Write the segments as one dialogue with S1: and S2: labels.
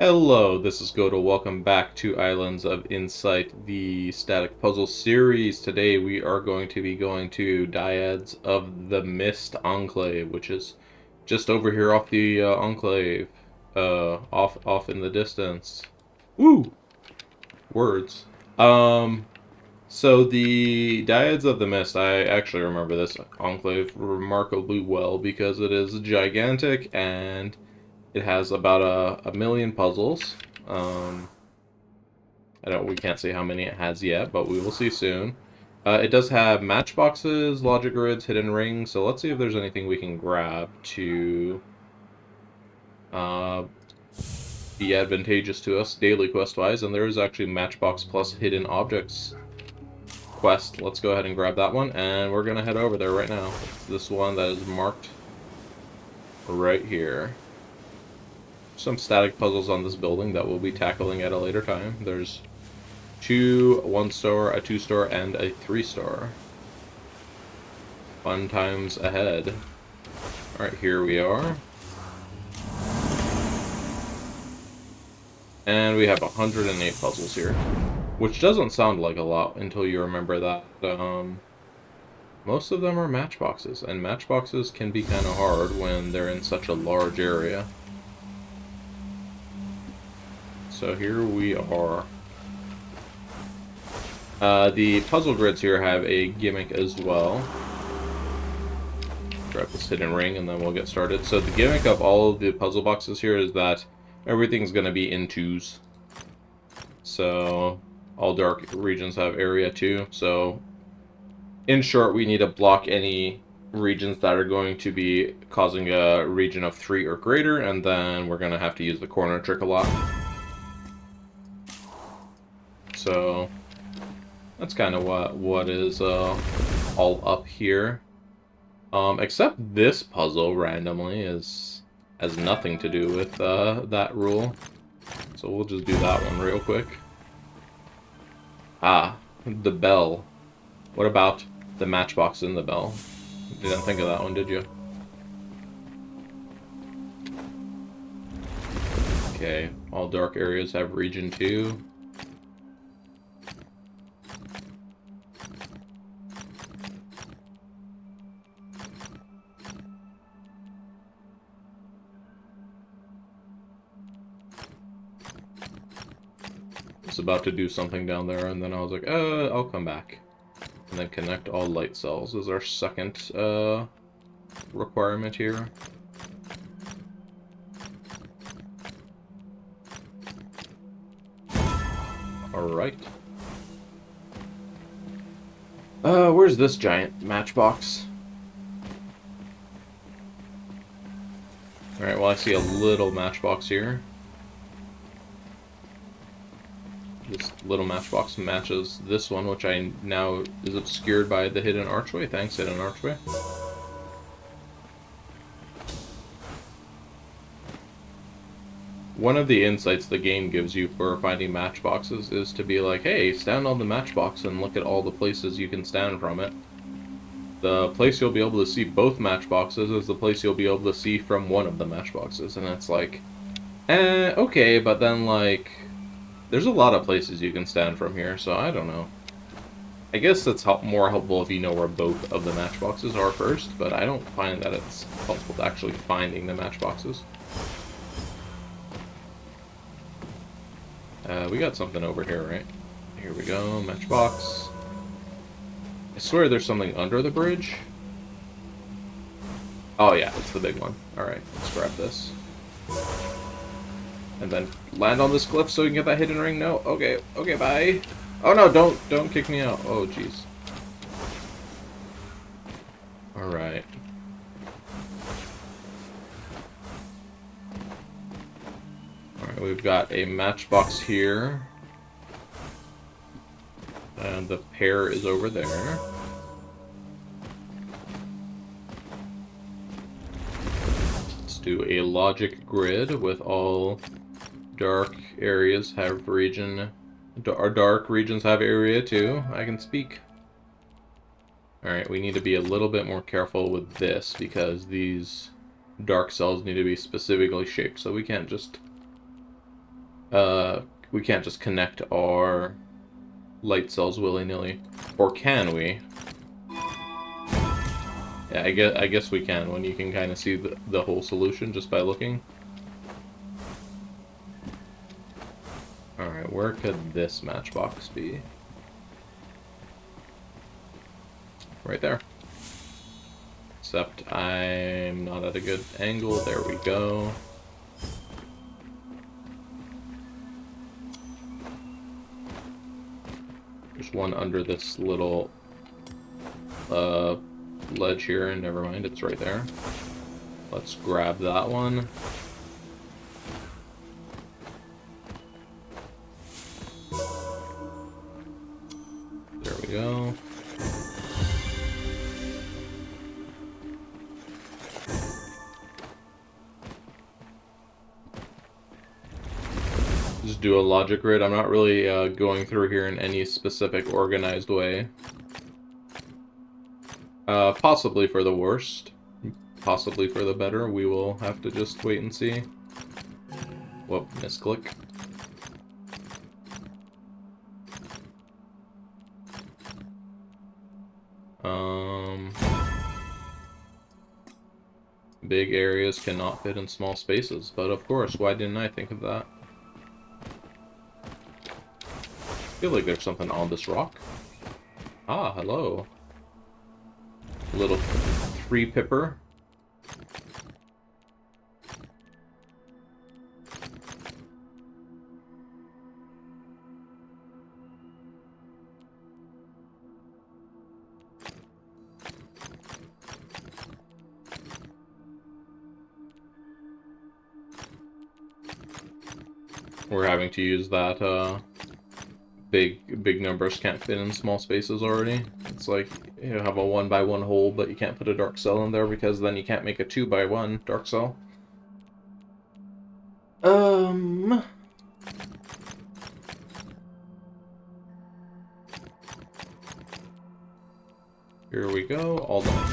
S1: Hello, this is Goto. Welcome back to Islands of Insight, the static puzzle series. Today we are going to be going to Dyads of the Mist Enclave, which is just over here off the Enclave, off in the distance. Woo! Words. Um, so the Dyads of the Mist, I actually remember this Enclave remarkably well because it is gigantic and it has about a million puzzles. Um, we can't say how many it has yet, but we will see soon. It does have matchboxes, logic grids, hidden rings. So let's see if there's anything we can grab to uh, be advantageous to us daily quest wise. And there is actually matchbox plus hidden objects quest. Let's go ahead and grab that one, and we're gonna head over there right now. It's this one that is marked right here. Some static puzzles on this building that we'll be tackling at a later time. There's two 1-star, a 2-star, and a 3-star. Fun times ahead. Alright, here we are. And we have 108 puzzles here. Which doesn't sound like a lot until you remember that most of them are matchboxes. And matchboxes can be kind of hard when they're in such a large area. So here we are. The puzzle grids here have a gimmick as well. Grab this hidden ring and then we'll get started. So the gimmick of all of the puzzle boxes here is that everything's going to be in twos. So all dark regions have area 2. So in short, we need to block any regions that are going to be causing a region of 3 or greater, and then we're going to have to use the corner trick a lot. So that's kind of what is all up here. Except this puzzle randomly has nothing to do with that rule. So we'll just do that one real quick. Ah, the bell. What about the matchbox in the bell? You didn't think of that one, did you? Okay, all dark areas have region 2. About to do something down there, and then I was like, I'll come back. And then connect all light cells is our second requirement here. Alright. Where's this giant matchbox? Alright, well I see a little matchbox here. This little matchbox matches this one, which I now is obscured by the hidden archway. Thanks, hidden archway. One of the insights the game gives you for finding matchboxes is to be like, hey, stand on the matchbox and look at all the places you can stand from it. The place you'll be able to see both matchboxes is the place you'll be able to see from one of the matchboxes. And it's like, okay, but then, like, there's a lot of places you can stand from here, so I don't know. I guess it's more helpful if you know where both of the matchboxes are first, but I don't find that it's helpful to actually finding the matchboxes. We got something over here, right? Here we go, matchbox. I swear there's something under the bridge. Oh yeah, it's the big one. Alright, let's grab this. And then land on this cliff so we can get that hidden ring? No? Okay, okay, bye. Oh no, don't kick me out. Oh, jeez. Alright. Alright, we've got a matchbox here. And the pair is over there. Let's do a logic grid with all dark areas have region. Our dark regions have area too. I can speak. Alright, we need to be a little bit more careful with this because these dark cells need to be specifically shaped, so we can't just we can't just connect our light cells willy-nilly. Or can we? Yeah, I guess we can, when you can kind of see the whole solution just by looking. Alright, where could this matchbox be? Right there. Except I'm not at a good angle. There we go. There's one under this little ledge here, and never mind, it's right there. Let's grab that one. There we go. Just do a logic grid. I'm not really going through here in any specific organized way. Possibly for the worst, possibly for the better. We will have to just wait and see. Whoop, misclick. Big areas cannot fit in small spaces, but of course, why didn't I think of that? I feel like there's something on this rock. Ah, hello. Little tree pipper. We're having to use that, big numbers can't fit in small spaces already. It's like, you have a 1x1 hole, but you can't put a dark cell in there because then you can't make a 2x1 dark cell. Here we go, all done.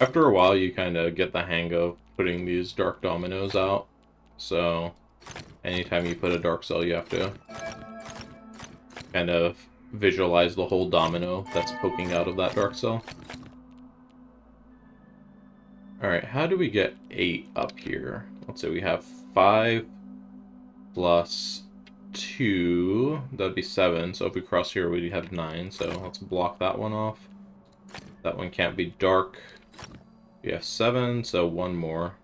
S1: After a while, you kind of get the hang of putting these dark dominoes out. So, anytime you put a dark cell, you have to kind of visualize the whole domino that's poking out of that dark cell. Alright, how do we get 8 up here? Let's say we have 5 plus 2. That'd be 7. So if we cross here, we'd have 9. So let's block that one off. That one can't be dark. We have 7, so one more.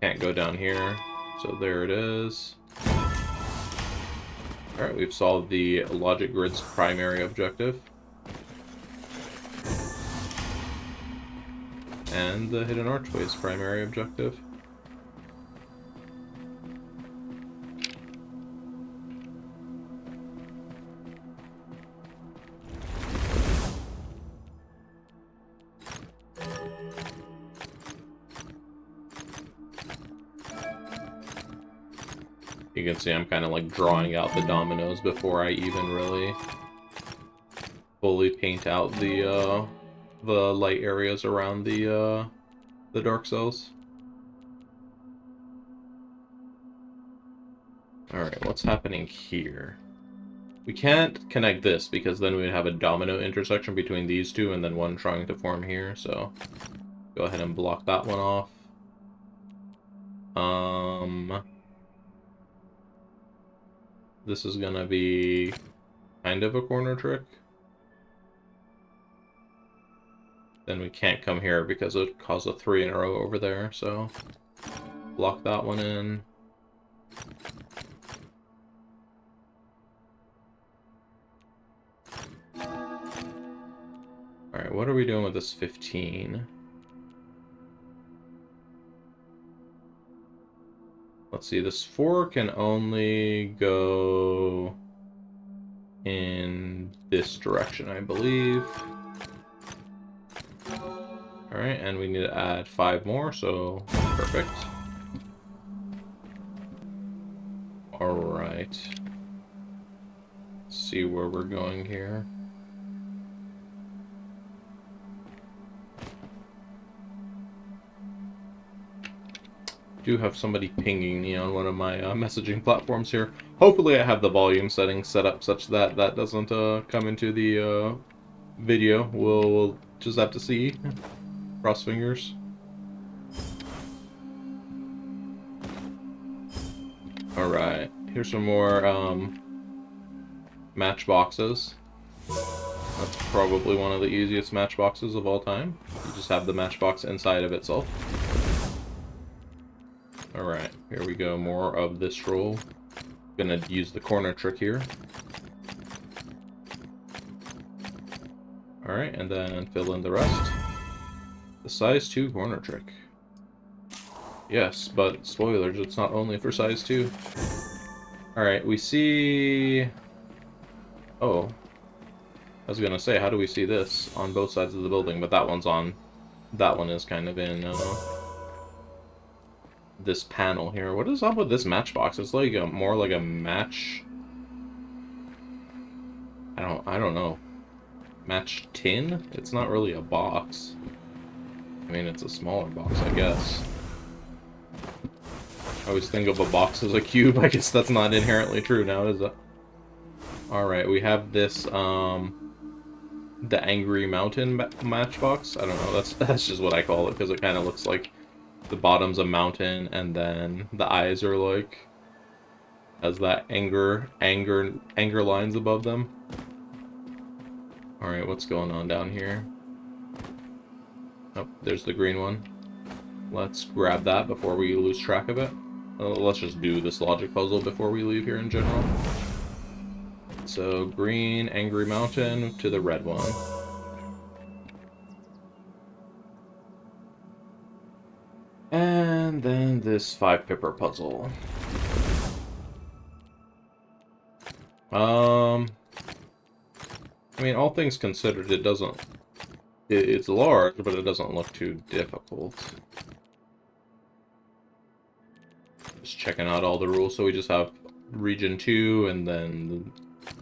S1: Can't go down here, so there it is. Alright, we've solved the logic grid's primary objective. And the hidden archway's primary objective. You can see I'm kind of like drawing out the dominoes before I even really fully paint out the light areas around the dark cells. Alright, what's happening here? We can't connect this because then we'd have a domino intersection between these two and then one trying to form here, so go ahead and block that one off. This is gonna be kind of a corner trick. Then we can't come here because it would cause a 3 in a row over there, so block that one in. Alright, what are we doing with this 15? Let's see, this 4 can only go in this direction, I believe. Alright, and we need to add 5 more, so perfect. Alright. See where we're going here. Do have somebody pinging me on one of my messaging platforms here. Hopefully I have the volume settings set up such that that doesn't come into the video. We'll just have to see. Cross fingers. Alright, here's some more matchboxes. That's probably one of the easiest matchboxes of all time. You just have the matchbox inside of itself. Alright, here we go, more of this roll. Gonna use the corner trick here. Alright, and then fill in the rest. The size 2 corner trick. Yes, but spoilers, it's not only for size 2. Alright, we see... Oh. I was gonna say, how do we see this? On both sides of the building, but that one's on... That one is kind of in, this panel here. What is up with this matchbox? It's like more like a match... I don't know. Match tin? It's not really a box. I mean, it's a smaller box, I guess. I always think of a box as a cube. I guess that's not inherently true now, is it? Alright, we have this, the Angry Mountain matchbox. I don't know, that's just what I call it, because it kind of looks like the bottom's a mountain, and then the eyes are like... has that anger lines above them. Alright, what's going on down here? Oh, there's the green one. Let's grab that before we lose track of it. Let's just do this logic puzzle before we leave here in general. So, green, Angry Mountain to the red one. And then this 5-pipper puzzle. I mean, all things considered, it doesn't... It's large, but it doesn't look too difficult. Just checking out all the rules. So we just have region 2 and then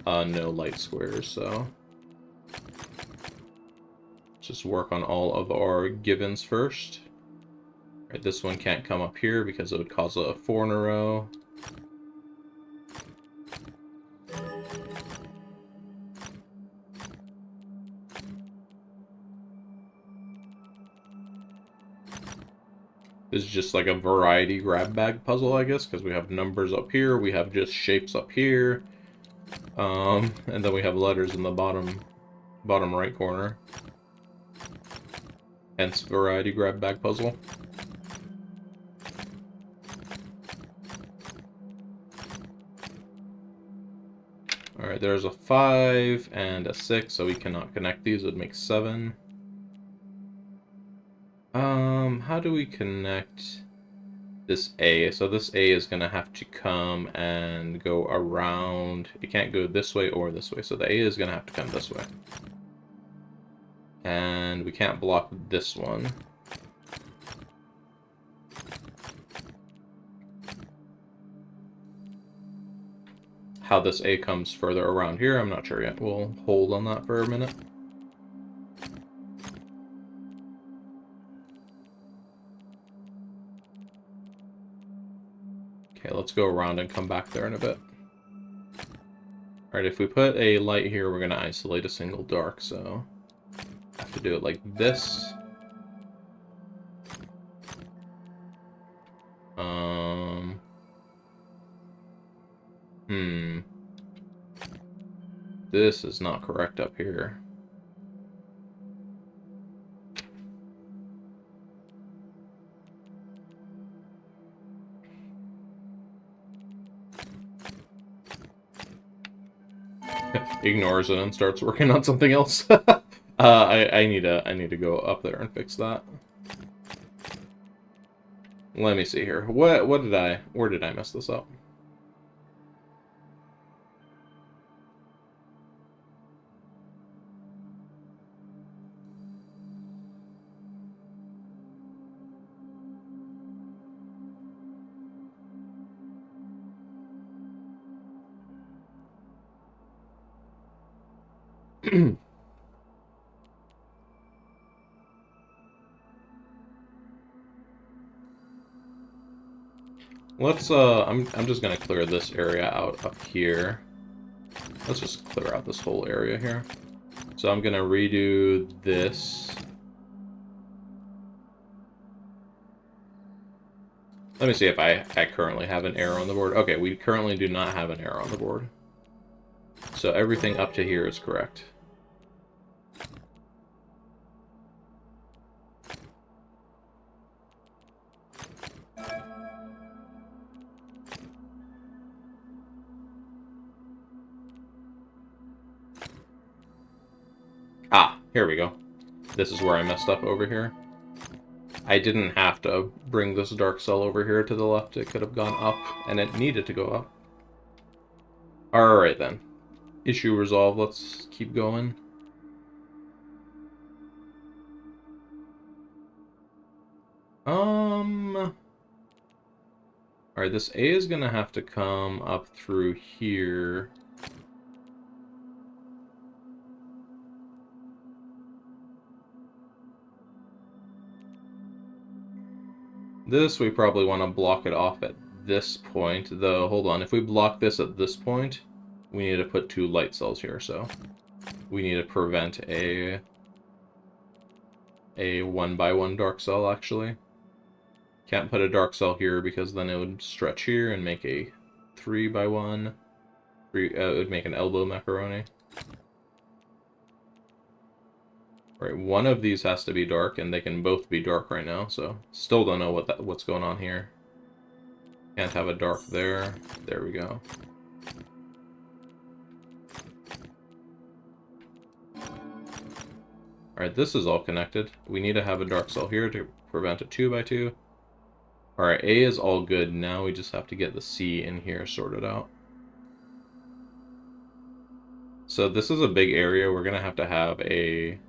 S1: no light squares, so... Just work on all of our givens first. Right, this one can't come up here because it would cause a 4 in a row. This is just like a variety grab bag puzzle, I guess, because we have numbers up here, we have just shapes up here, and then we have letters in the bottom right corner. Hence, variety grab bag puzzle. Alright, there's a 5 and a 6, so we cannot connect these. It would make 7. How do we connect this A? So this A is going to have to come and go around. It can't go this way or this way, so the A is going to have to come this way. And we can't block this one. How this A comes further around here, I'm not sure yet. We'll hold on that for a minute. Okay, let's go around and come back there in a bit. Alright, if we put a light here, we're going to isolate a single dark, so... I have to do it like this. This is not correct up here. Ignores it and starts working on something else. I need to go up there and fix that. Let me see here. Where did I mess this up? Let's I'm just gonna clear this area out up here. Let's just clear out this whole area here. So I'm gonna redo this. Let me see if I currently have an error on the board. Okay, we currently do not have an error on the board. So everything up to here is correct. Ah, here we go. This is where I messed up over here. I didn't have to bring this dark cell over here to the left. It could have gone up, and it needed to go up. Alright then. Issue resolved. Let's keep going. Alright, this A is gonna have to come up through here. This, we probably want to block it off at this point, though, hold on, if we block this at this point, we need to put 2 light cells here, so we need to prevent a 1x1 dark cell, actually. Can't put a dark cell here because then it would stretch here and make a 3x1. It would make an elbow macaroni. Right, one of these has to be dark, and they can both be dark right now, so still don't know what's going on here. Can't have a dark there. There we go. Alright, this is all connected. We need to have a dark cell here to prevent a 2x2. Alright, A is all good. Now we just have to get the C in here sorted out. So this is a big area. We're going to have a...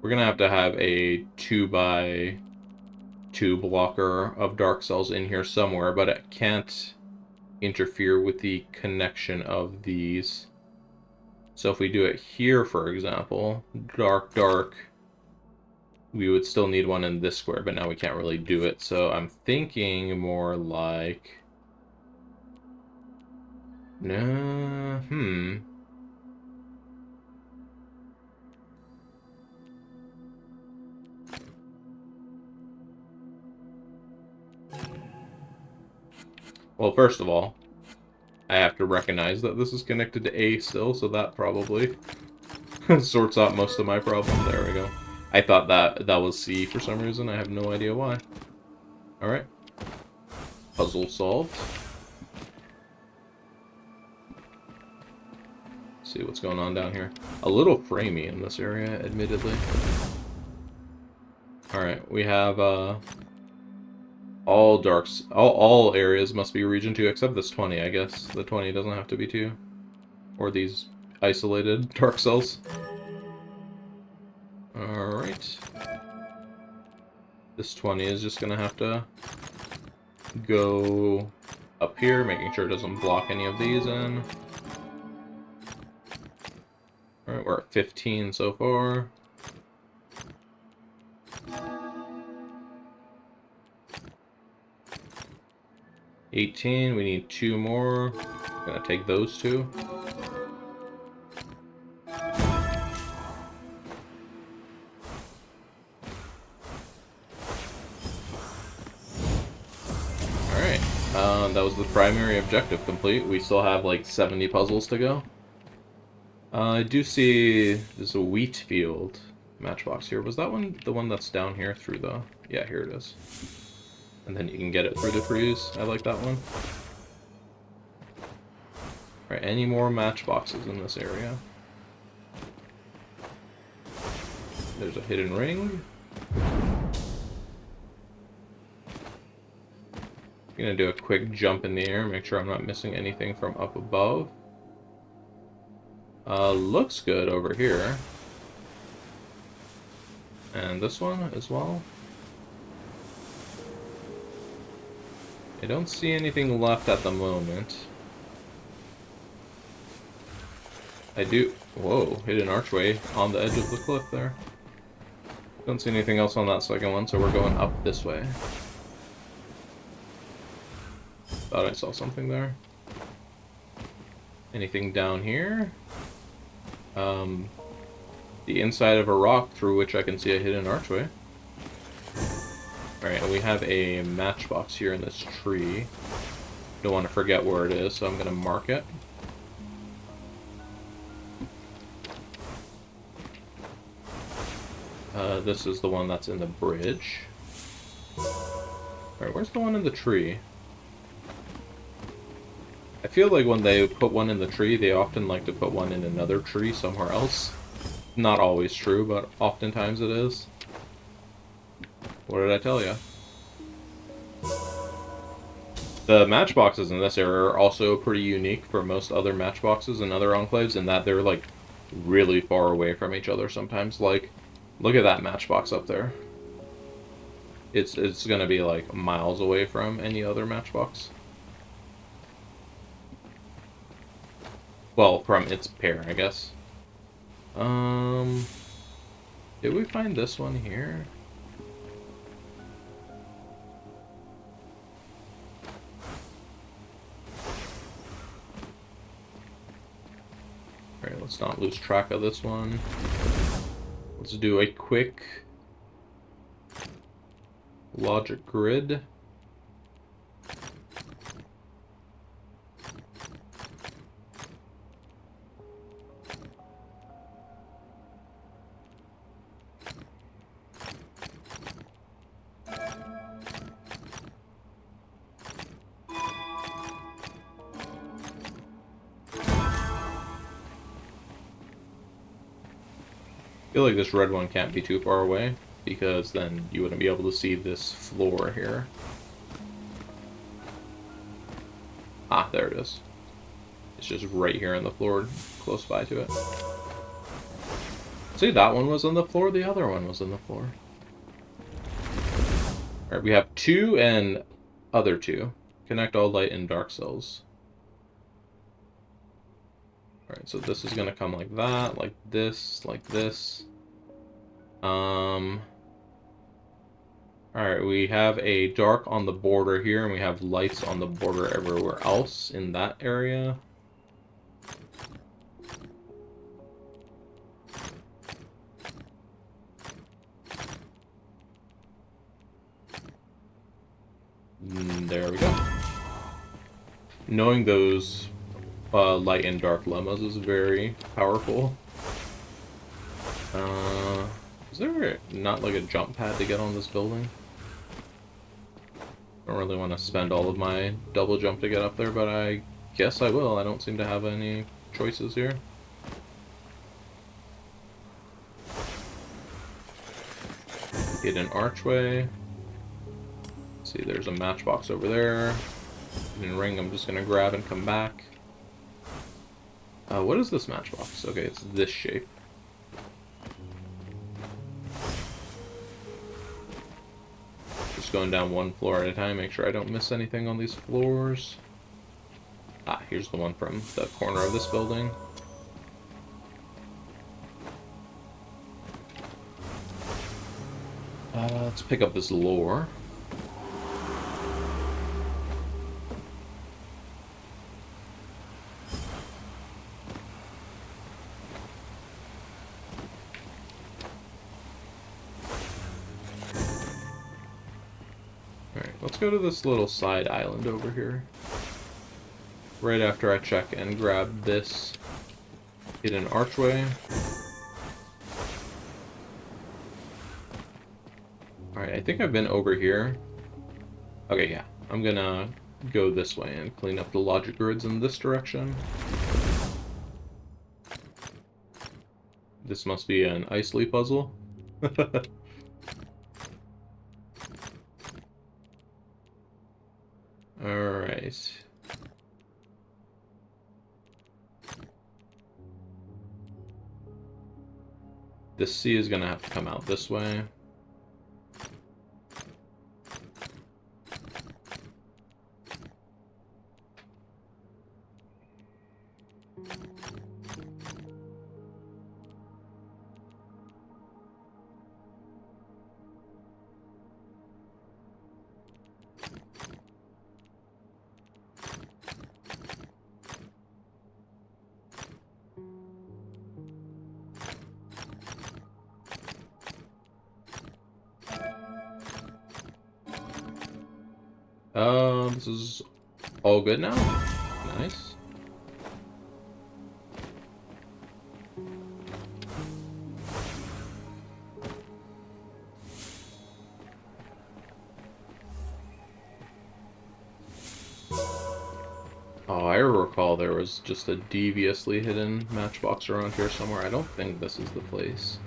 S1: we're going to have a 2x2 blocker of dark cells in here somewhere, but it can't interfere with the connection of these. So if we do it here, for example, dark, dark, we would still need one in this square, but now we can't really do it. So I'm thinking more like... No, Well, first of all, I have to recognize that this is connected to A still, so that probably sorts out most of my problem. There we go. I thought that was C for some reason. I have no idea why. Alright. Puzzle solved. See what's going on down here. A little framey in this area, admittedly. Alright, we have all areas must be region 2 except this 20, I guess. The 20 doesn't have to be 2. Or these isolated dark cells. Alright. This 20 is just gonna have to go up here, making sure it doesn't block any of these in. Alright, we're at 15 so far. $18, we need 2 more. Gonna take those 2. Alright, that was the primary objective complete. We still have like 70 puzzles to go. I do see there's a wheat field matchbox here. Was that one the one that's down here through the... Yeah, here it is. And then you can get it through the freeze. I like that one. Alright, any more matchboxes in this area? There's a hidden ring. I'm gonna do a quick jump in the air, make sure I'm not missing anything from up above. Looks good over here. And this one as well. I don't see anything left at the moment. I do... Whoa, hidden archway on the edge of the cliff there. Don't see anything else on that second one, so we're going up this way. Thought I saw something there. Anything down here? The inside of a rock through which I can see a hidden archway. Alright, and we have a matchbox here in this tree. Don't want to forget where it is, so I'm going to mark it. This is the one that's in the bridge. Alright, where's the one in the tree? I feel like when they put one in the tree, they often like to put one in another tree somewhere else. Not always true, but oftentimes it is. What did I tell you? The matchboxes in this area are also pretty unique for most other matchboxes and other enclaves in that they're like really far away from each other sometimes. Like, look at that matchbox up there. It's gonna be like miles away from any other matchbox. Well, from its pair, I guess. Did we find this one here? Alright, let's not lose track of this one. Let's do a quick logic grid. I feel like this red one can't be too far away, because then you wouldn't be able to see this floor here. Ah, there it is. It's just right here on the floor, close by to it. See, that one was on the floor, the other one was on the floor. Alright, we have 2 and other 2. Connect all light and dark cells. Alright, so this is gonna come like that, like this, like this. Alright, we have a dark on the border here, and we have lights on the border everywhere else in that area. There we go. Knowing those light and dark lemmas is very powerful. Is there not like a jump pad to get on this building? I don't really want to spend all of my double jump to get up there, but I guess I will. I don't seem to have any choices here. Hidden archway. See, there's a matchbox over there. Hidden ring I'm just gonna grab and come back. What is this matchbox? Okay, it's this shape. Just going down one floor at a time, make sure I don't miss anything on these floors. Ah, here's the one from the corner of this building. Let's pick up this lore. Let's go to this little side island over here. Right after I check and grab this hidden archway. Alright, I think I've been over here. Okay, yeah. I'm gonna go this way and clean up the logic grids in this direction. This must be an Isley puzzle. Alright. This C is gonna have to come out this way. This is all good now. Nice. Oh, I recall there was just a deviously hidden matchbox around here somewhere. I don't think this is the place.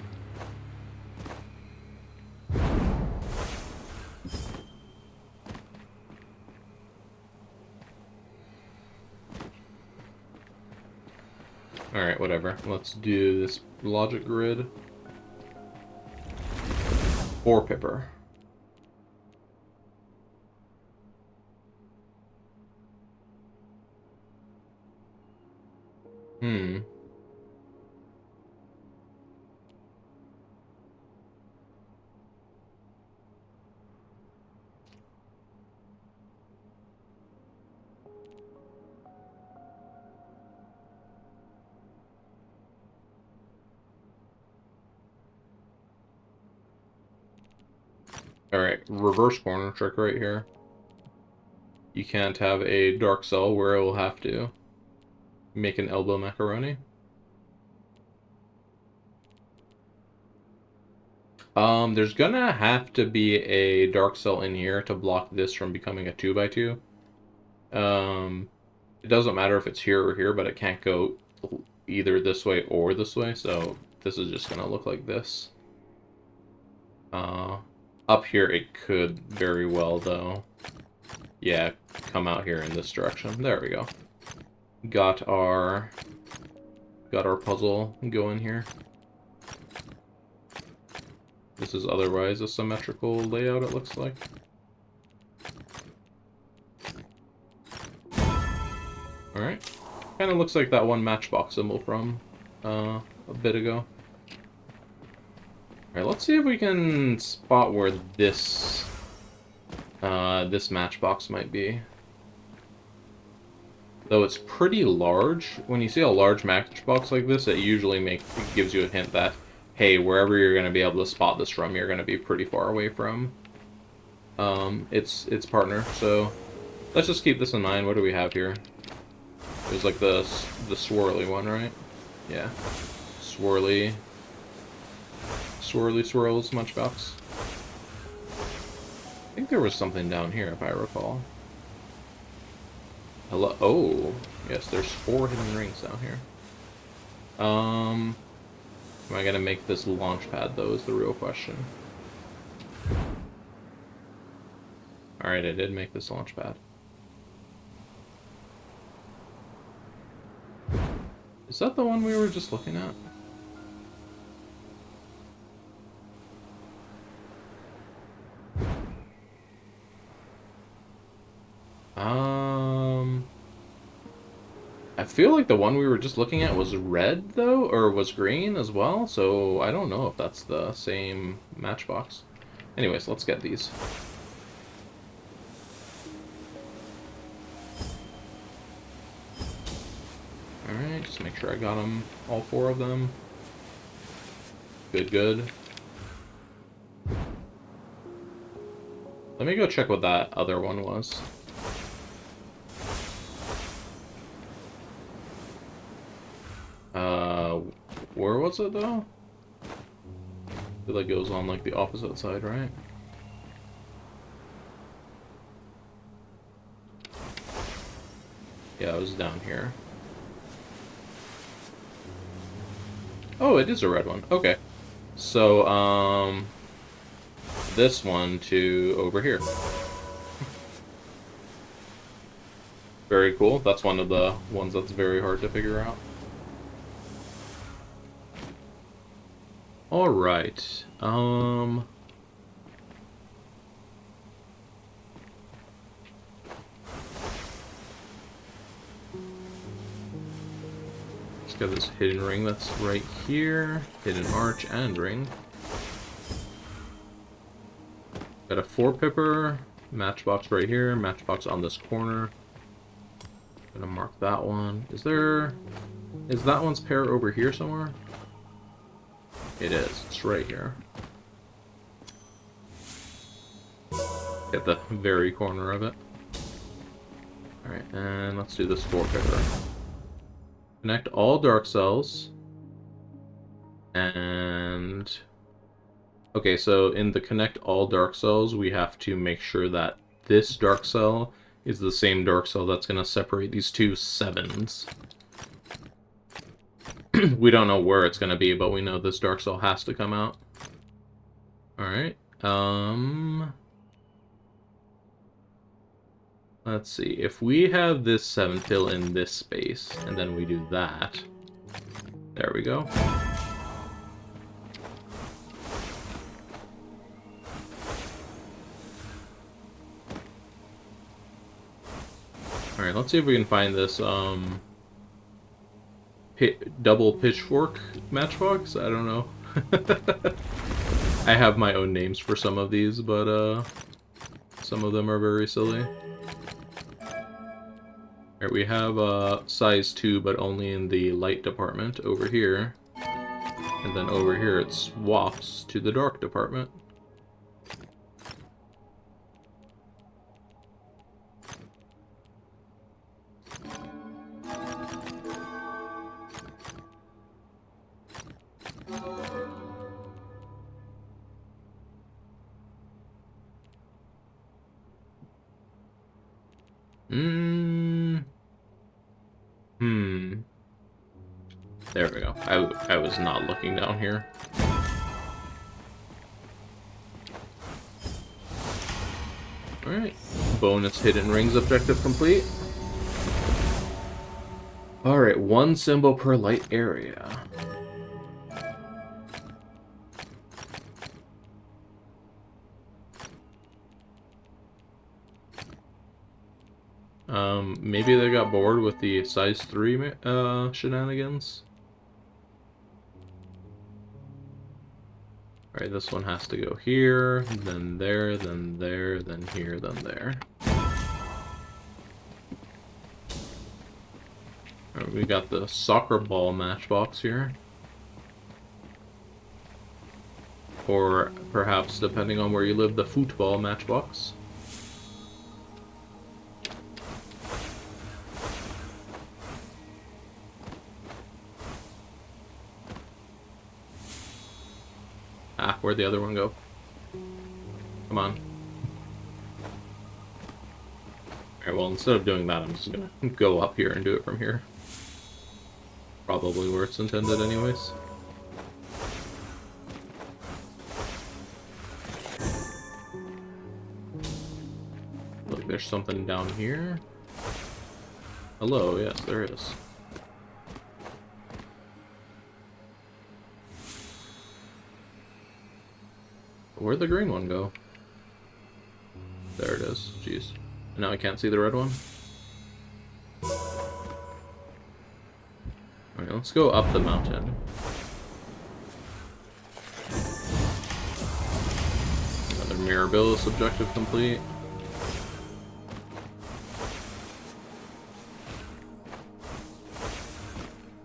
S1: Alright, whatever. Let's do this logic grid. 4 Pipper. Alright, reverse corner trick right here. You can't have a dark cell where it will have to make an elbow macaroni. There's gonna have to be a dark cell in here to block this from becoming a 2x2. It doesn't matter if it's here or here, but it can't go either this way or this way, so this is just gonna look like this. Up here it could very well, though. Yeah, come out here in this direction. There we go. Got our puzzle going here. This is otherwise a symmetrical layout, it looks like. Alright. Kind of looks like that one matchbox symbol from a bit ago. Alright, let's see if we can spot where this this matchbox might be. Though it's pretty large, when you see a large matchbox like this, it usually gives you a hint that, hey, wherever you're going to be able to spot this from, you're going to be pretty far away from its partner. So let's just keep this in mind. What do we have here? There's like the swirly one, right? Yeah. Swirly swirls matchbox. I think there was something down here, if I recall. Hello? Oh, yes, there's 4 hidden rings down here. Am I gonna make this launch pad, though, is the real question. Alright, I did make this launch pad. Is that the one we were just looking at? I feel like the one we were just looking at was red, though, or was green as well, so I don't know if that's the same matchbox. Anyways, let's get these. Alright, just make sure I got them, all 4 of them. Good, good. Let me go check what that other one was. Where was it, though? I feel like it was on, like, the opposite side, right? Yeah, it was down here. Oh, it is a red one. Okay. So, this one to over here. Very cool. That's one of the ones that's very hard to figure out. All right. Let's get this hidden ring that's right here. Hidden arch and ring. Got a 4-pipper. Matchbox right here. Matchbox on this corner. Gonna mark that one. Is that one's pair over here somewhere? It is. It's right here. At the very corner of it. Alright, and let's do this 4-pipper. Connect all dark cells. And... okay, so in the connect all dark cells, we have to make sure that this dark cell is the same dark cell that's going to separate these two 7s. We don't know where it's going to be, but we know this dark cell has to come out. Alright, let's see. If we have this 7 fill in this space, and then we do that, there we go. Alright, let's see if we can find this, double pitchfork matchbox? I don't know. I have my own names for some of these, but, some of them are very silly. Alright, we have, size 2, but only in the light department over here. And then over here it swaps to the dark department. There we go. I was not looking down here. Alright. Bonus hidden rings objective complete. Alright, 1 symbol per light area. Maybe they got bored with the size 3 shenanigans. Alright, this one has to go here, then there, then there, then here, then there. Alright, we got the soccer ball matchbox here. Or perhaps, depending on where you live, the football matchbox. Ah, where'd the other one go? Come on. Alright, well, instead of doing that, I'm just gonna go up here and do it from here. Probably where it's intended anyways. Look, there's something down here. Hello, yes, there is. Where'd the green one go? There it is. Jeez. Now I can't see the red one? Alright, let's go up the mountain. Another Mirabilis objective complete.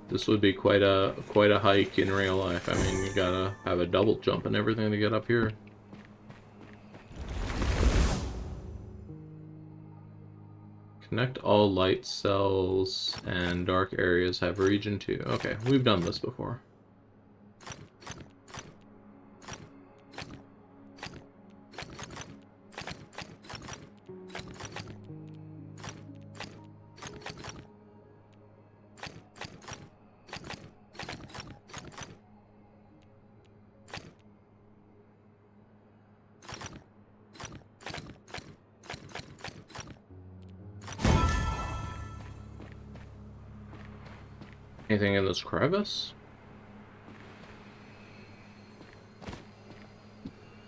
S1: This would be quite a hike in real life. I mean, you gotta have a double jump and everything to get up here. Connect all light cells and dark areas have region 2. Okay, we've done this before. Anything in this crevice?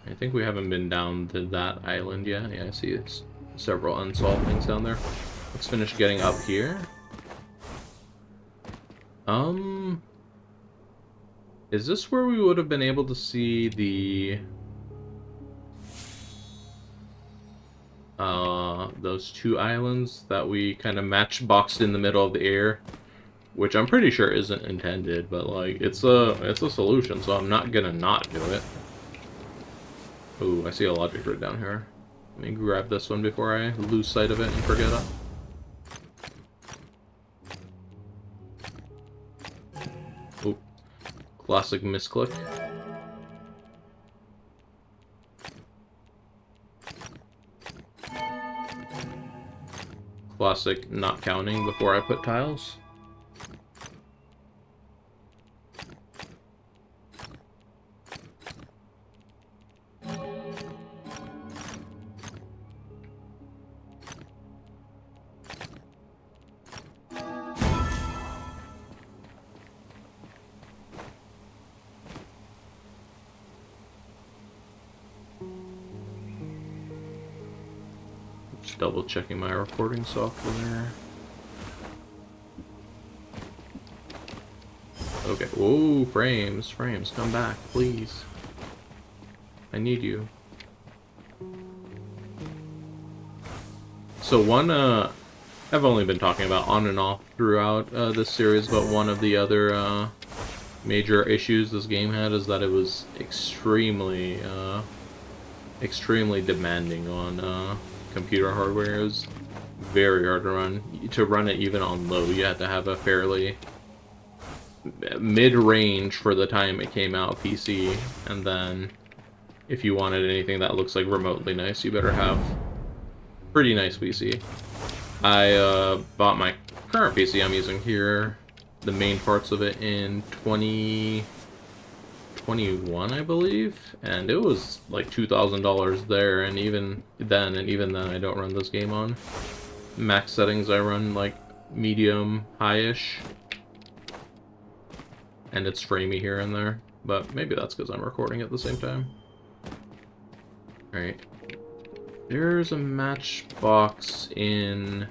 S1: I think we haven't been down to that island yet. Yeah, I see several unsolved things down there. Let's finish getting up here. Is this where we would have been able to see the those two islands that we kind of matchboxed in the middle of the air, which I'm pretty sure isn't intended, but like it's a solution, so I'm not gonna not do it. Ooh, I see a logic grid down here. Let me grab this one before I lose sight of it and forget it. Ooh, classic misclick. Classic not counting before I put tiles. Just double checking my recording software. Okay. Whoa, frames, come back, please. I need you. So one, I've only been talking about on and off throughout this series, but one of the other major issues this game had is that it was extremely demanding on computer hardware. It was very hard to run. To run it even on low, you had to have a fairly mid-range for the time it came out PC, and then if you wanted anything that looks like remotely nice, you better have pretty nice PC. I bought my current PC I'm using here, the main parts of it, in 2021, I believe, and it was like $2,000 there, and even then I don't run this game on max settings. I run like medium, high-ish, and it's framey here and there, but maybe that's because I'm recording at the same time. Alright. There's a matchbox in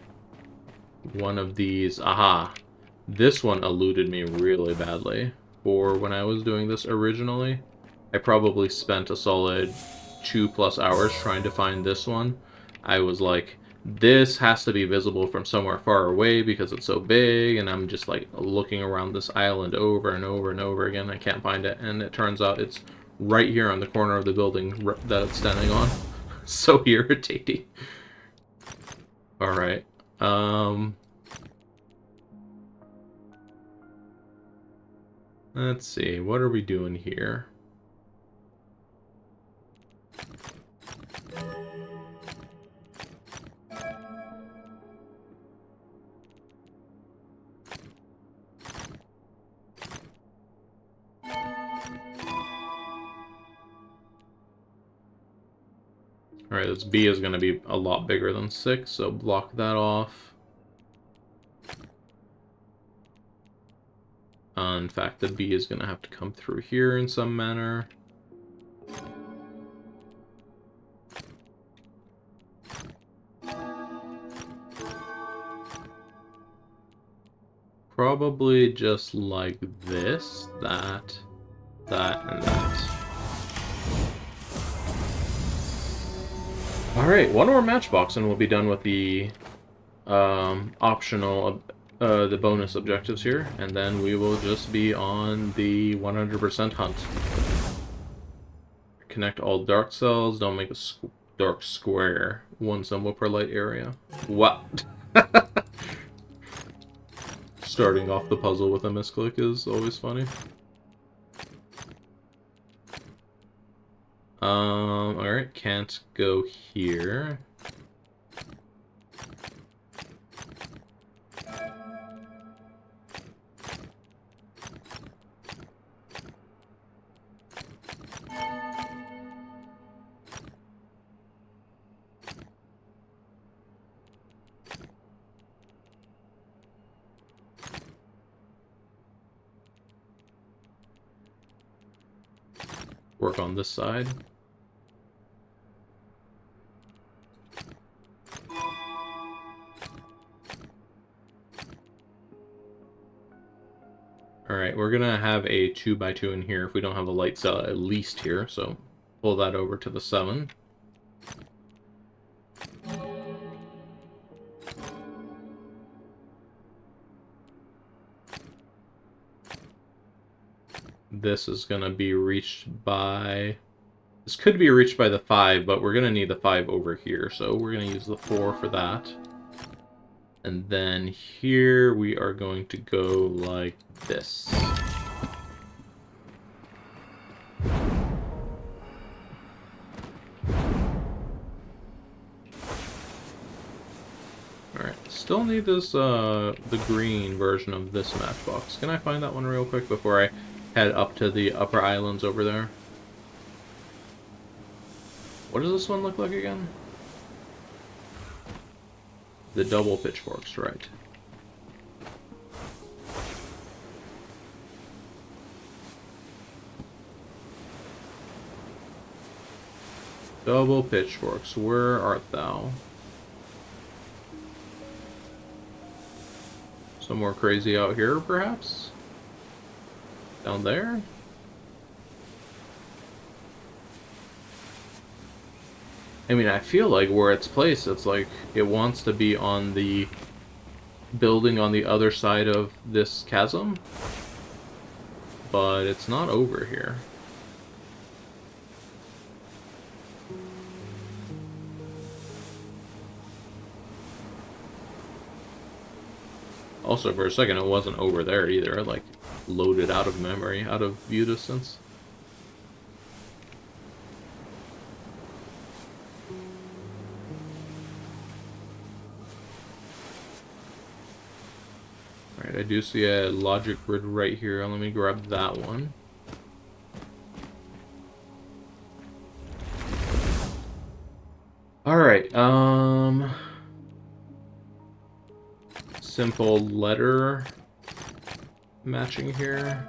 S1: one of these. Aha! This one eluded me really badly. For when I was doing this originally, I probably spent a solid 2+ hours trying to find this one. I was like, this has to be visible from somewhere far away because it's so big, and I'm just like looking around this island over and over and over again. I can't find it, and it turns out it's right here on the corner of the building that it's standing on. So irritating. Alright. Let's see. What are we doing here? Alright, this B is going to be a lot bigger than 6, so block that off. In fact, the B is going to have to come through here in some manner. Probably just like this, that, and that. Alright, one more matchbox and we'll be done with the optional, the bonus objectives here, and then we will just be on the 100% hunt. Connect all dark cells, don't make a dark square. 1 symbol per light area. What? Starting off the puzzle with a misclick is always funny. Alright, can't go here. work on this side. Alright, we're gonna have a 2x2 in here if we don't have a light cell at least here, so pull that over to the 7. This is gonna be reached by... This could be reached by the 5, but we're gonna need the 5 over here, so we're gonna use the 4 for that. And then here we are going to go like this. Alright, still need this, the green version of this matchbox. Can I find that one real quick before I head up to the upper islands over there? What does this one look like again? The double pitchforks, right. Double pitchforks, where art thou? Somewhere crazy out here, perhaps? Down there? I mean, I feel like where it's placed, it's like it wants to be on the building on the other side of this chasm, but it's not over here. Also, for a second, it wasn't over there either. I, like, loaded out of memory, out of view distance. Alright, I do see a logic grid right here. Let me grab that one. Alright, simple letter matching here.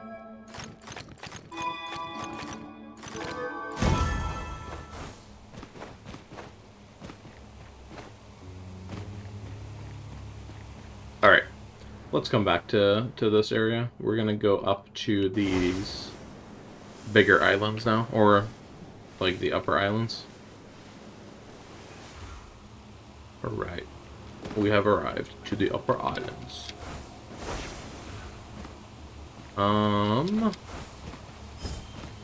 S1: Alright, let's come back to this area. We're gonna go up to these bigger islands now, or like the upper islands. Alright, we have arrived to the upper islands.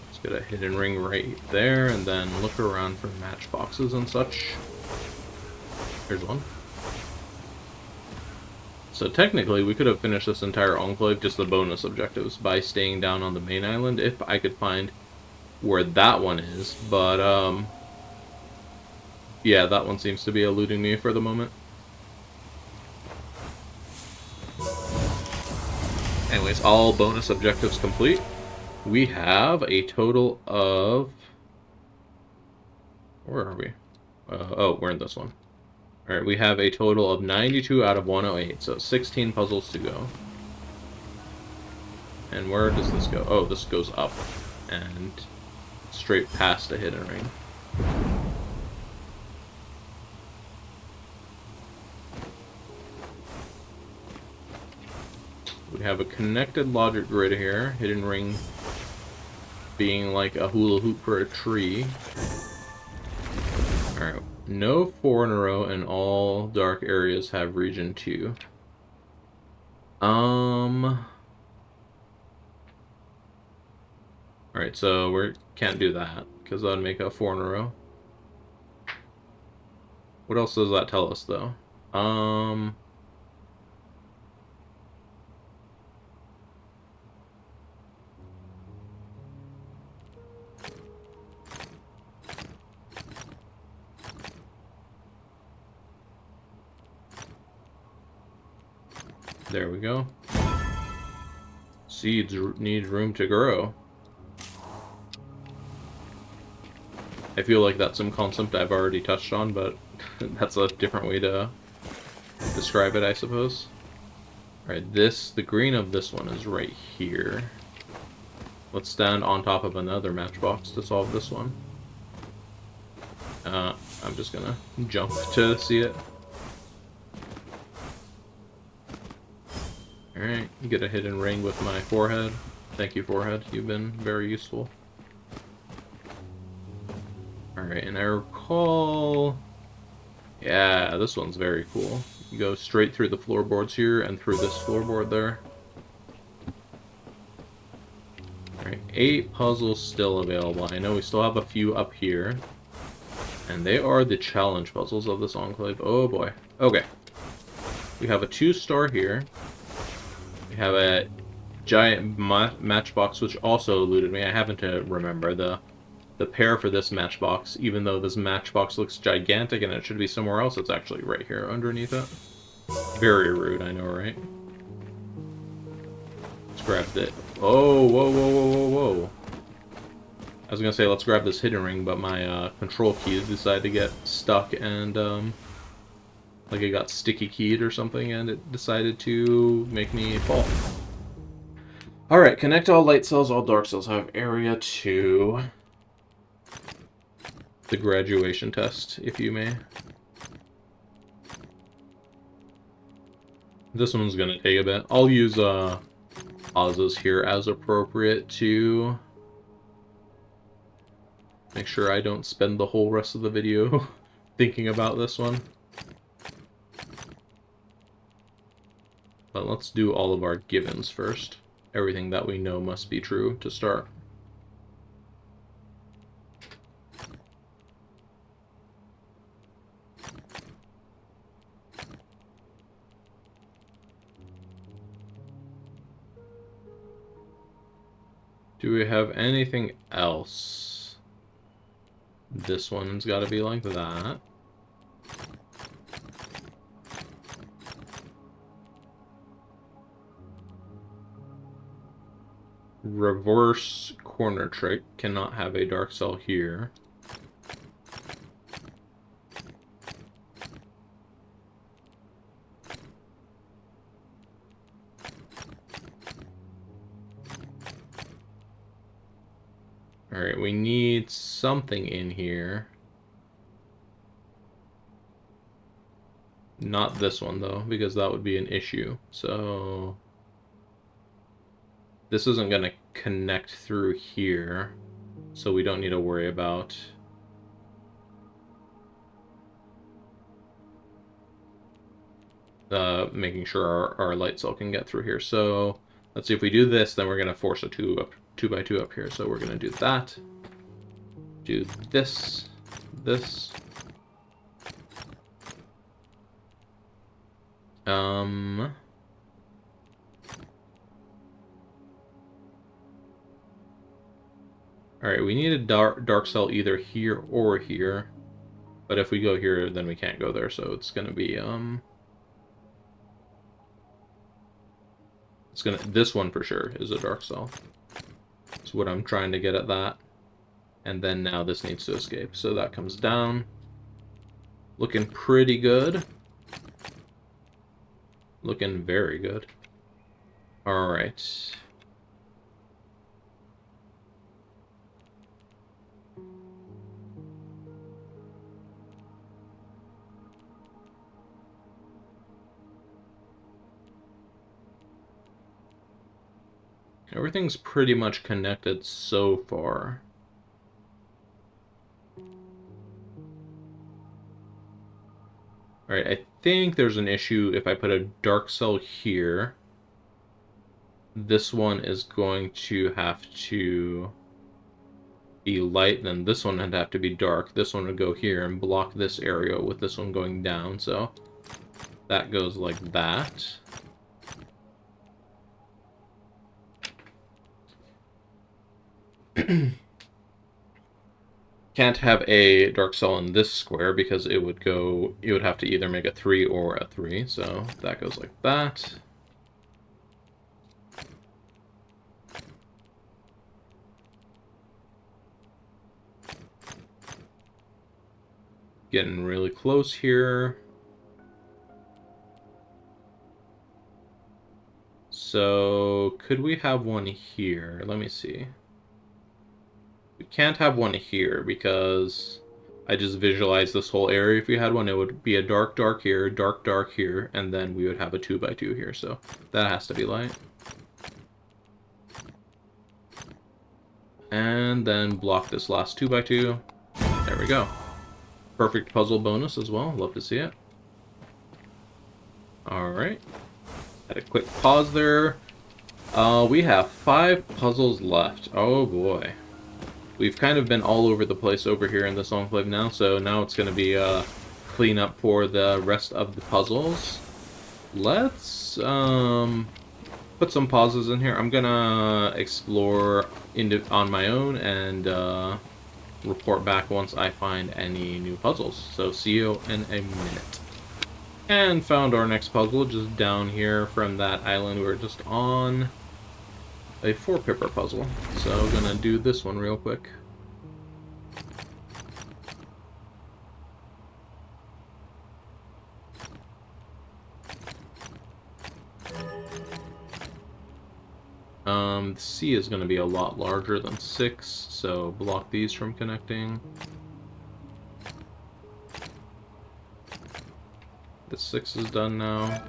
S1: Let's get a hidden ring right there, and then look around for matchboxes and such. Here's one. So technically, we could have finished this entire enclave, just the bonus objectives, by staying down on the main island, if I could find where that one is, but, yeah, that one seems to be eluding me for the moment. Anyways, all bonus objectives complete. We have a total of... Where are we? Oh, we're in this one. Alright, we have a total of 92 out of 108, so 16 puzzles to go. And where does this go? Oh, this goes up, and straight past a hidden ring. We have a connected logic grid here, hidden ring being like a hula hoop for a tree. Alright, no 4 in a row, and all dark areas have region 2. Alright, so we can't do that, because that'd make a 4 in a row. What else does that tell us, though? There we go. Seeds need room to grow. I feel like that's some concept I've already touched on, but that's a different way to describe it, I suppose. Alright, the green of this one is right here. Let's stand on top of another matchbox to solve this one. I'm just gonna jump to see it. Alright, you get a hidden ring with my forehead. Thank you, forehead. You've been very useful. Alright, and I recall... Yeah, this one's very cool. You go straight through the floorboards here and through this floorboard there. Alright, 8 puzzles still available. I know we still have a few up here. And they are the challenge puzzles of this enclave. Oh boy. Okay. We have a 2-star here. We have a giant matchbox, which also eluded me. I happen to remember the pair for this matchbox, even though this matchbox looks gigantic and it should be somewhere else. It's actually right here underneath it. Very rude, I know, right? Let's grab it. Oh, whoa, whoa, whoa, whoa, whoa. I was gonna say let's grab this hidden ring, but my control keys decided to get stuck and like it got sticky keyed or something, and it decided to make me fall. Alright, connect all light cells, all dark cells have area to the graduation test, if you may. This one's gonna take a bit. I'll use pauses here as appropriate to make sure I don't spend the whole rest of the video thinking about this one. But let's do all of our givens first. Everything that we know must be true to start. Do we have anything else? This one's got to be like that. Reverse corner trick cannot have a dark cell here. Alright, we need something in here. Not this one, though, because that would be an issue. So this isn't going to connect through here, so we don't need to worry about making sure our light cell can get through here. So let's see, if we do this, then we're going to force a 2 by 2 up here. So we're going to do that. Do this. This. Alright, we need a dark cell either here or here. But if we go here, then we can't go there, so it's gonna be, this one for sure is a dark cell. That's what I'm trying to get at that. And then now this needs to escape, so that comes down. Looking pretty good. Looking very good. Alright. Everything's pretty much connected so far. Alright, I think there's an issue if I put a dark cell here. This one is going to have to be light, then this one would have to be dark. This one would go here and block this area with this one going down, so that goes like that. Can't have a dark cell in this square because it would have to either make a 3 or a 3, so that goes like that. Getting really close here. So, could we have one here? Let me see. We can't have one here because I just visualized this whole area. If we had one, it would be a dark, dark here, dark, dark here, and then we would have a 2x2 here. So that has to be light. And then block this last 2x2. There we go. Perfect puzzle bonus as well. Love to see it. Alright. Had a quick pause there. We have 5 puzzles left. Oh boy. We've kind of been all over the place over here in this enclave now, so now it's going to be clean up for the rest of the puzzles. Let's put some pauses in here. I'm going to explore on my own and report back once I find any new puzzles. So see you in a minute. And found our next puzzle just down here from that island we were just on. A 4-pipper puzzle. So gonna do this one real quick. The C is gonna be a lot larger than 6, so block these from connecting. The 6 is done now.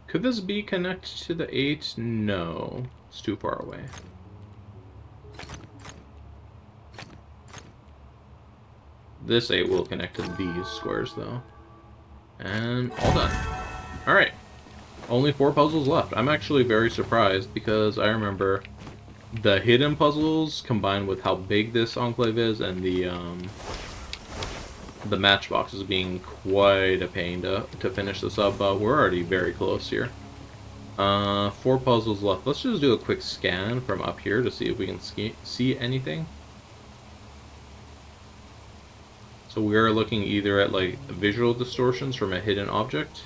S1: Could this B connect to the 8? No. It's too far away. This 8 will connect to these squares, though. And all done. Alright. Only 4 puzzles left. I'm actually very surprised because I remember the hidden puzzles combined with how big this enclave is and the matchboxes being quite a pain to finish this up, but we're already very close here. 4 puzzles left. Let's just do a quick scan from up here to see if we can see anything. So we are looking either at like visual distortions from a hidden object,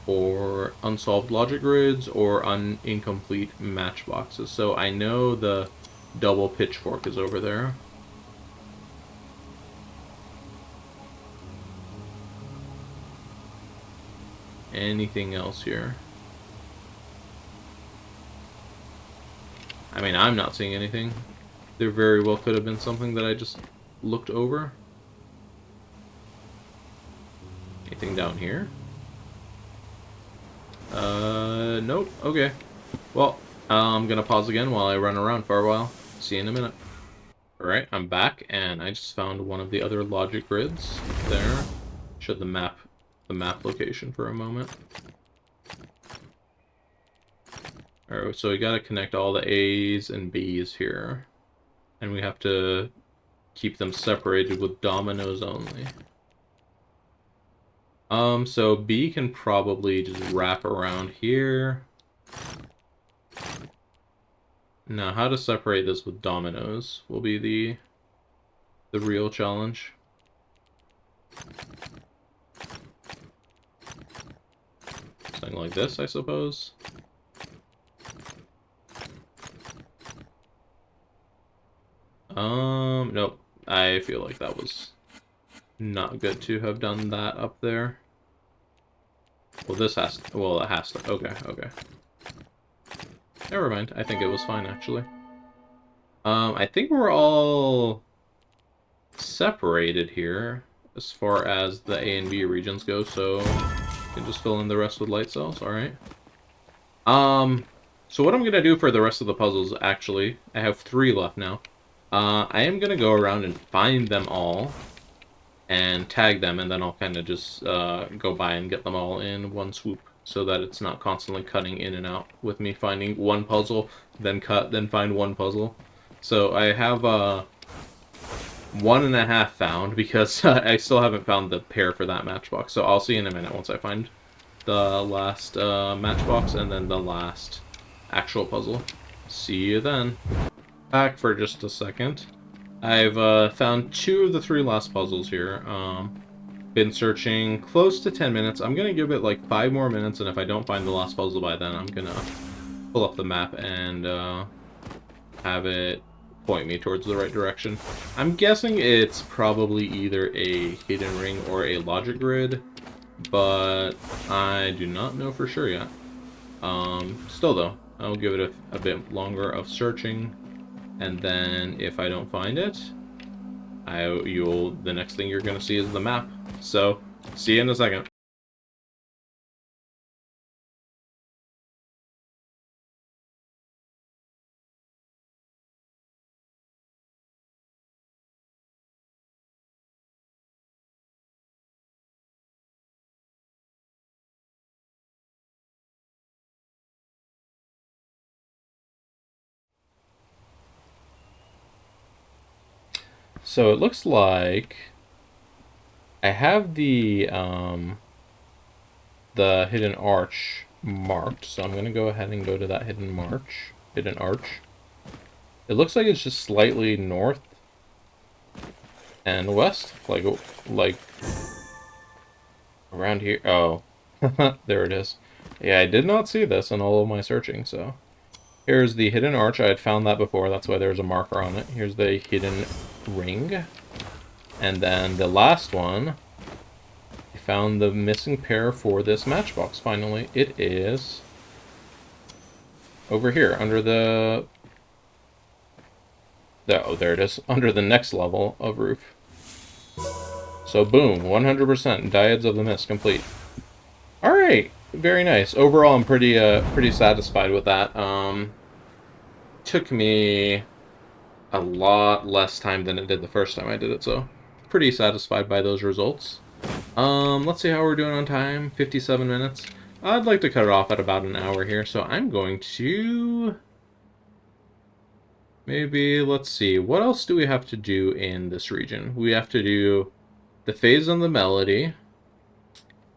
S1: or unsolved logic grids, or incomplete matchboxes. So I know the double pitchfork is over there. Anything else here? I mean, I'm not seeing anything. There very well could have been something that I just looked over. Anything down here? Nope. Okay. Well, I'm gonna pause again while I run around for a while. See you in a minute. Alright, I'm back, and I just found one of the other logic grids there. Show the map location for a moment. Alright, so we gotta connect all the A's and B's here. And we have to keep them separated with dominoes only. So B can probably just wrap around here. Now, how to separate this with dominoes will be the real challenge. Something like this, I suppose. Nope. I feel like that was not good to have done that up there. Well, this has to, well, it has to, okay. Never mind, I think it was fine, actually. I think we're all separated here as far as the A and B regions go, so you can just fill in the rest with light cells, alright. So what I'm gonna do for the rest of the puzzles, actually, I have 3 left now. I am gonna go around and find them all and tag them, and then I'll kind of just go by and get them all in one swoop, so that it's not constantly cutting in and out with me finding one puzzle, then cut, then find one puzzle. So I have 1.5 found, because I still haven't found the pair for that matchbox. So I'll see you in a minute once I find the last matchbox and then the last actual puzzle. See you then. Back for just a second. I've found 2 of the 3 last puzzles here. Been searching close to 10 minutes. I'm gonna give it like 5 more minutes, and if I don't find the last puzzle by then, I'm gonna pull up the map and have it point me towards the right direction. I'm guessing it's probably either a hidden ring or a logic grid, but I do not know for sure yet. Still though, I'll give it a bit longer of searching, and then if I don't find it, the next thing you're gonna see is the map. So, see you in a second. So it looks like I have the hidden arch marked, so I'm gonna go ahead and go to that hidden arch. It looks like it's just slightly north and west, like around here. Oh, there it is. Yeah, I did not see this in all of my searching, so. Here's the hidden arch. I had found that before, that's why there's a marker on it. Here's the hidden ring. And then the last one, I found the missing pair for this matchbox, finally. It is over here, under the... Oh, there it is. Under the next level of roof. So boom, 100% Dyads of the Mist complete. Alright, very nice. Overall, I'm pretty satisfied with that. Took me a lot less time than it did the first time I did it, so pretty satisfied by those results. Let's see how we're doing on time. 57 minutes. I'd like to cut it off at about an hour here, so I'm going to... Maybe, let's see, what else do we have to do in this region? We have to do the phase and the melody,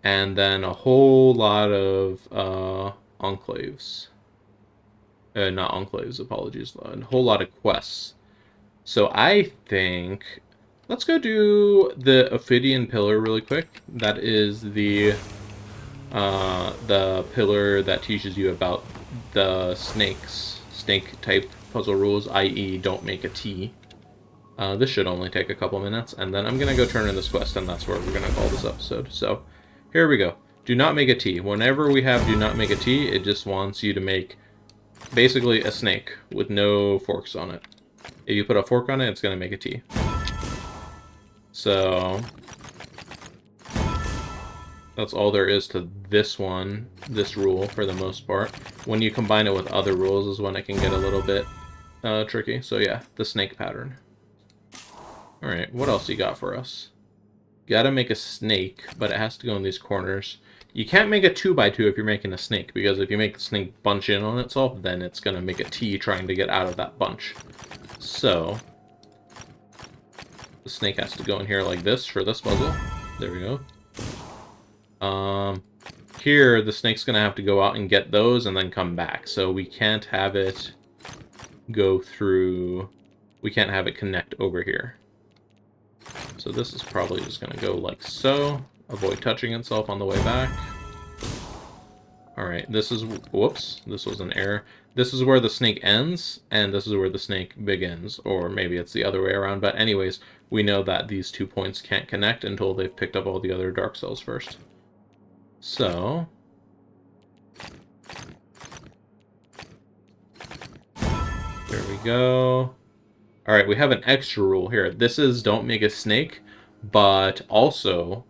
S1: and then a whole lot of enclaves. Not enclaves, apologies. A whole lot of quests. So I think... Let's go do the Ophidian Pillar really quick. That is the pillar that teaches you about the snake-type puzzle rules, i.e. don't make a T. This should only take a couple minutes, and then I'm going to go turn in this quest, and that's where we're going to call this episode. So, here we go. Do not make a T. Whenever we have do not make a T, it just wants you to make basically a snake with no forks on it. If you put a fork on it, it's going to make a T. So, that's all there is to this one, this rule, for the most part. When you combine it with other rules is when it can get a little bit tricky. So yeah, the snake pattern. Alright, what else you got for us? You gotta make a snake, but it has to go in these corners. You can't make a 2x2 if you're making a snake, because if you make the snake bunch in on itself, then it's gonna make a T trying to get out of that bunch. So, the snake has to go in here like this for this puzzle. There we go. Here, the snake's gonna have to go out and get those and then come back. So we can't have it go through... We can't have it connect over here. So this is probably just gonna go like so. Avoid touching itself on the way back. Alright, this is... Whoops, this was an error. This is where the snake ends, and this is where the snake begins. Or maybe it's the other way around, but anyways, we know that these 2 points can't connect until they've picked up all the other dark cells first. So... There we go. Alright, we have an extra rule here. This is don't make a snake, but also...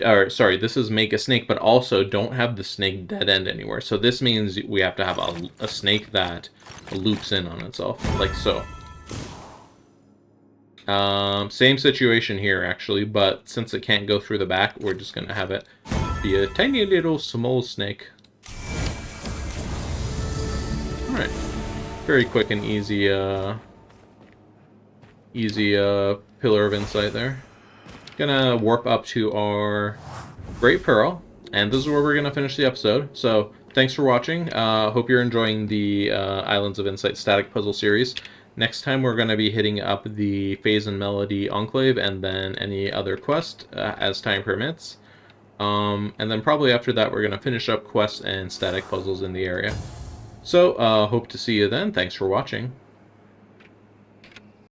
S1: Or, sorry, this is make a snake, but also don't have the snake dead end anywhere. So this means we have to have a snake that loops in on itself, like so. Same situation here, actually, but since it can't go through the back, we're just going to have it be a tiny little small snake. Alright. Very quick and easy, pillar of insight there. Gonna warp up to our Great Pearl, and this is where we're gonna finish the episode. So, thanks for watching. Hope you're enjoying the Islands of Insight static puzzle series. Next time we're gonna be hitting up the Phase and Melody Enclave, and then any other quest as time permits. And then probably after that we're gonna finish up quests and static puzzles in the area. So, hope to see you then. Thanks for watching.